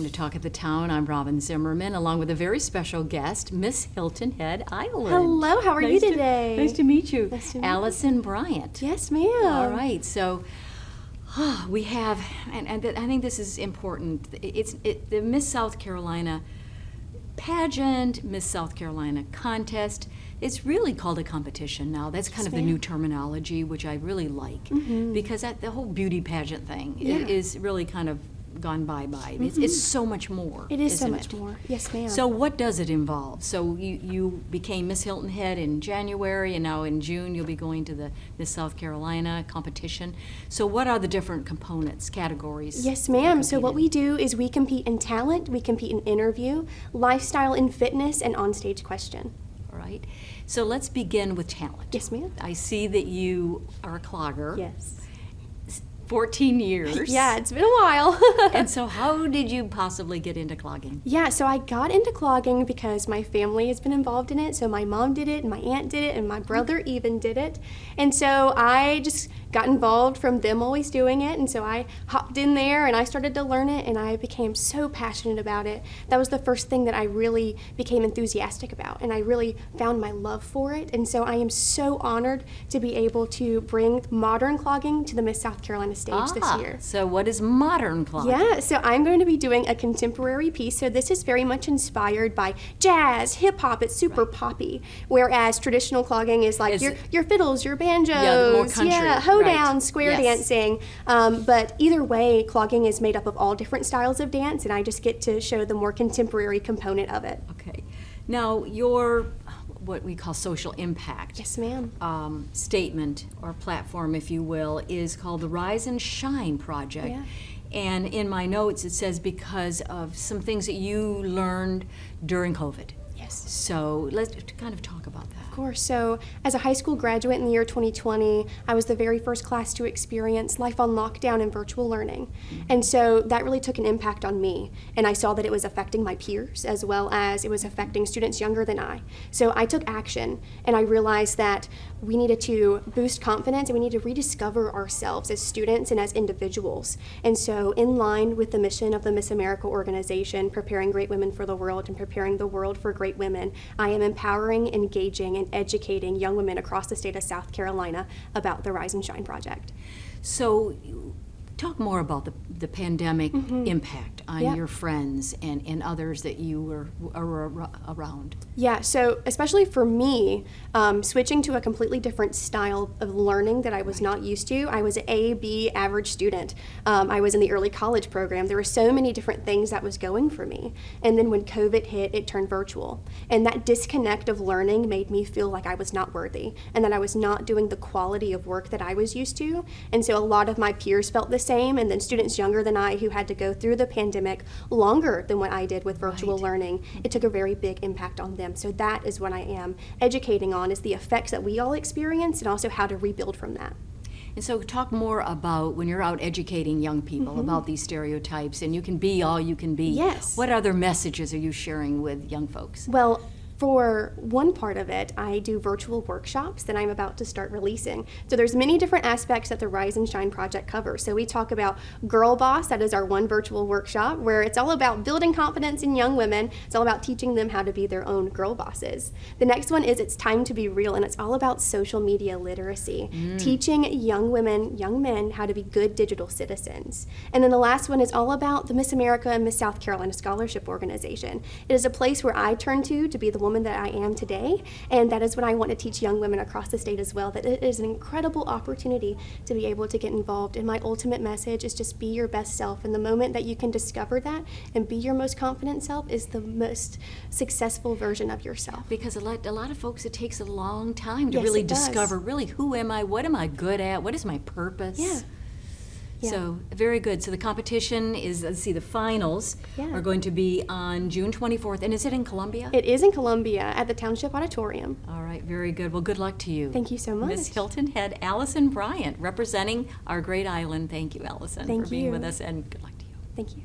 to Talk of the Town. I'm Robyn Zimmerman, along with a very special guest, Miss Hilton Head Island. Hello, how are you today? Nice to meet you. Nice to meet Allison Bryant. Yes, ma'am. All right, so we have, and I think this is important, the Miss South Carolina pageant, Miss South Carolina contest. It's really called a competition now. That's kind of the new terminology, which I really like, because the whole beauty pageant thing is really kind of gone bye-bye. It's so much more. It is so much it? more. Yes, ma'am. So what does it involve? So you became Miss Hilton Head in January, and now in June you'll be going to the Miss South Carolina competition. So what are the different components, categories? Yes, ma'am. So what we do is we compete in talent, we compete in interview, lifestyle and fitness, and onstage question. All right. So let's begin with talent. Yes, ma'am. I see that you are a clogger. Yes. 14 years. Yeah, it's been a while. And so how did you possibly get into clogging? Yeah, so I got into clogging because my family has been involved in it. So my mom did it, and my aunt did it, and my brother even did it. And so I just got involved from them always doing it. And so I hopped in there and I started to learn it, and I became so passionate about it. That was the first thing that I really became enthusiastic about, and I really found my love for it. And so I am so honored to be able to bring modern clogging to the Miss South Carolina stage this year. So what is modern clogging? Yeah, so I'm going to be doing a contemporary piece. So this is very much inspired by jazz, hip hop. It's super poppy. Whereas traditional clogging is like your fiddles, your banjos, the more country, hoedown, square dancing. But either way, clogging is made up of all different styles of dance, and I just get to show the more contemporary component of it. Okay. Now your what we call social impact. Yes, ma'am. Statement or platform, if you will, is called the Rise and Shine Project. Yeah. And in my notes it says because of some things that you learned during COVID. Yes. So let's kind of talk about that. Of course. So as a high school graduate in the year 2020, I was the very first class to experience life on lockdown and virtual learning. And so that really took an impact on me. And I saw that it was affecting my peers as well as it was affecting students younger than I. So I took action, and I realized that we needed to boost confidence and we need to rediscover ourselves as students and as individuals. And so in line with the mission of the Miss America organization, preparing great women for the world and preparing the world for great women, I am empowering, engaging, and educating young women across the state of South Carolina about the Rise and Shine Project. So talk more about the pandemic impact on your friends and others that you were around. Yeah, so especially for me, switching to a completely different style of learning that I was not used to. I was an A, B average student. I was in the early college program. There were so many different things that was going for me. And then when COVID hit, it turned virtual. And that disconnect of learning made me feel like I was not worthy and that I was not doing the quality of work that I was used to. And so a lot of my peers felt the same, and then students younger than I who had to go through the pandemic longer than what I did with virtual learning, it took a very big impact on them. So that is what I am educating on, is the effects that we all experience and also how to rebuild from that. And so talk more about when you're out educating young people about these stereotypes, and you can be all you can be. Yes. What other messages are you sharing with young folks? Well, for one part of it, I do virtual workshops that I'm about to start releasing. So there's many different aspects that the Rise and Shine Project covers. So we talk about Girl Boss, that is our one virtual workshop, where it's all about building confidence in young women. It's all about teaching them how to be their own girl bosses. The next one is It's Time to Be Real, and it's all about social media literacy, teaching young women, young men, how to be good digital citizens. And then the last one is all about the Miss America and Miss South Carolina Scholarship Organization. It is a place where I turn to be the woman that I am today, and that is what I want to teach young women across the state as well, that it is an incredible opportunity to be able to get involved. And my ultimate message is just be your best self, and the moment that you can discover that and be your most confident self is the most successful version of yourself. Because a lot of folks, it takes a long time to Yes, really it does. discover really who am I, what am I good at, what is my purpose. Yeah. So very good. So the competition is, let's see, the finals are going to be on June 24th. And is it in Columbia? It is in Columbia at the Township Auditorium. All right, very good. Well, good luck to you. Thank you so much. Miss Hilton Head Allison Bryant, representing our great island. Thank you, Allison, Thank for being you. with us, and good luck to you. Thank you.